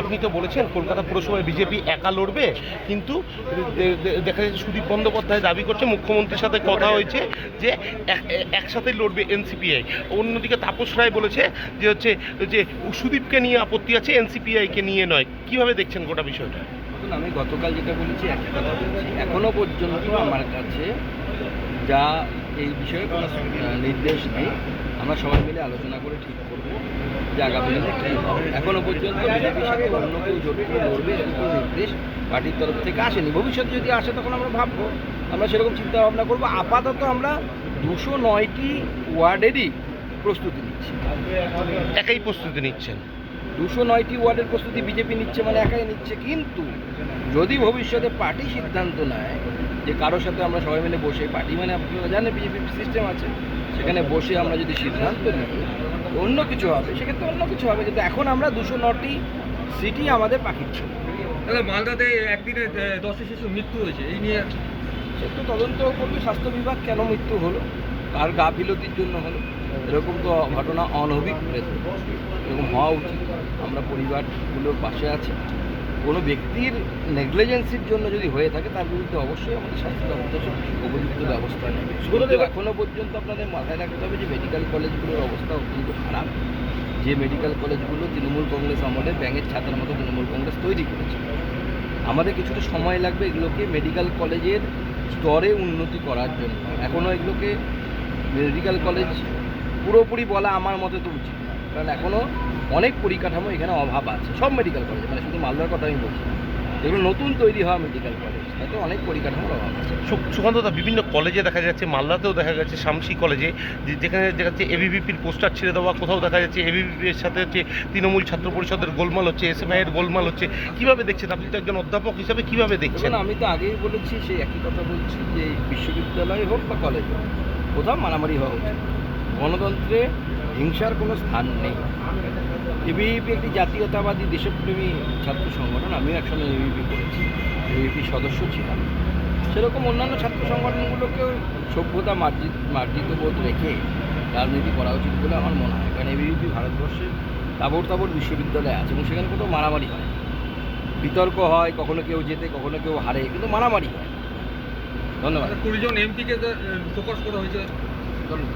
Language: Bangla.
আপনি তো বলেছেন কলকাতা পুরসভায় বিজেপি একা লড়বে, কিন্তু দেখা যাচ্ছে সুদীপ বন্দ্যোপাধ্যায় দাবি করছে মুখ্যমন্ত্রীর সাথে কথা হয়েছে যে একসাথে লড়বে এনসিপিআই। অন্যদিকে তাপস রায় বলেছে যে সুদীপকে নিয়ে আপত্তি আছে, এনসিপিআইকে নিয়ে নয়। কিভাবে দেখছেন গোটা বিষয়টা? আমি গতকাল যেটা বলেছি একই কথা বলছি, এখনও পর্যন্ত আমার কাছে যা এই বিষয়ে কোনো নির্দেশ নেই। আমরা সবাই মিলে আলোচনা করে ঠিক করব যে আগামী দিনে কী হবে। এখনও পর্যন্ত বিজেপির সাথে অন্য কেউ জোট করে লড়বে এরকম কোনো নির্দেশ পার্টির তরফ থেকে আসেনি। ভবিষ্যতে যদি আসে তখন আমরা ভাববো, আমরা সেরকম চিন্তা ভাবনা করবো। আপাতত আমরা 209টি ওয়ার্ডেরই প্রস্তুতি নিচ্ছি। একাই প্রস্তুতি নিচ্ছেন? 209টি ওয়ার্ডের প্রস্তুতি বিজেপি নিচ্ছে, মানে একাই নিচ্ছে। কিন্তু যদি ভবিষ্যতে পার্টি সিদ্ধান্ত নেয় যে কারোর সাথে আমরা সবাই মিলে বসে, পার্টি মানে আপনারা জানেন বিজেপির সিস্টেম আছে, সেখানে বসে আমরা যদি সিদ্ধান্ত নিই অন্য কিছু হবে, সেক্ষেত্রে অন্য কিছু হবে। কিন্তু এখন আমরা 209টি সিটই আমাদের পাখির ছিল। তাহলে মালদাতে একদিনে 10 শিশু মৃত্যু হয়েছে, এই নিয়ে সেটা তদন্ত করবে স্বাস্থ্য বিভাগ, কেন মৃত্যু হলো, কার গাফিলতির জন্য হলো। এরকম তো ঘটনা অনভিপ্রেত, এরকম হওয়া উচিত। আমরা পরিবারগুলোর পাশে আছি। কোনো ব্যক্তির নেগলিজেন্সির জন্য যদি হয়ে থাকে তার বিরুদ্ধে অবশ্যই আমাদের স্বাস্থ্য দপ্তর উপযুক্ত ব্যবস্থা নেবে। এখনও পর্যন্ত আপনাদের মাথায় রাখতে হবে যে মেডিকেল কলেজগুলোর অবস্থা অত্যন্ত খারাপ। যে মেডিকেল কলেজগুলো তৃণমূল কংগ্রেস আমলে ব্যাঙের ছাতার মতো তৃণমূল কংগ্রেস তৈরি করেছে, আমাদের কিছুটা সময় লাগবে এগুলোকে মেডিকেল কলেজের স্তরে উন্নতি করার জন্য। এখনও এগুলোকে মেডিকেল কলেজ পুরোপুরি বলা আমার মতে তো উচিত না, কারণ এখনও অনেক পরিকাঠামো এখানে অভাব আছে। সব মেডিকেল কলেজে, মানে শুধু মালদার কথা আমি বলছি, এগুলো নতুন তৈরি হওয়া মেডিকেল কলেজ, তাতে অনেক পরিকাঠামোর অভাব আছে। সুকান্তদা, বিভিন্ন কলেজে দেখা যাচ্ছে, মালদাতেও দেখা যাচ্ছে শামসি কলেজে, যেখানে দেখা যাচ্ছে এবিভিপির পোস্টার ছেড়ে দেওয়া, কোথাও দেখা যাচ্ছে এবিভিপির সাথে হচ্ছে তৃণমূল ছাত্র পরিষদের গোলমাল হচ্ছে, এসএফআইয়ের গোলমাল হচ্ছে। কীভাবে দেখছেন আপনি তো একজন অধ্যাপক হিসাবে, কীভাবে দেখছেন? আমি তো আগেই বলেছি, সেই একই কথা বলছি যে বিশ্ববিদ্যালয় হোক বা কলেজ হোক, কোথাও মারামারি হওয়া উচিত। গণতন্ত্রে হিংসার কোনো স্থান নেই। এবিভিপি একটি জাতীয়তাবাদী দেশপ্রেমী ছাত্র সংগঠন, আমিও একসময় এবিভিপি করেছি, এবিভিপির সদস্য ছিলাম। সেরকম অন্যান্য ছাত্র সংগঠনগুলোকেও সভ্যতা মার্জিত বোধ রেখে রাজনীতি করা উচিত বলে আমার মনে হয়। কারণ এবিভিপি ভারতবর্ষের তাবড় তাবড় বিশ্ববিদ্যালয়ে আছে এবং সেখানে কোথাও মারামারি হয়, বিতর্ক হয়, কখনো কেউ জেতে কখনো কেউ হারে, কিন্তু মারামারি হয়। ধন্যবাদ। 20 জন এমপিকে ফোকাস করা হয়েছে। চলুন।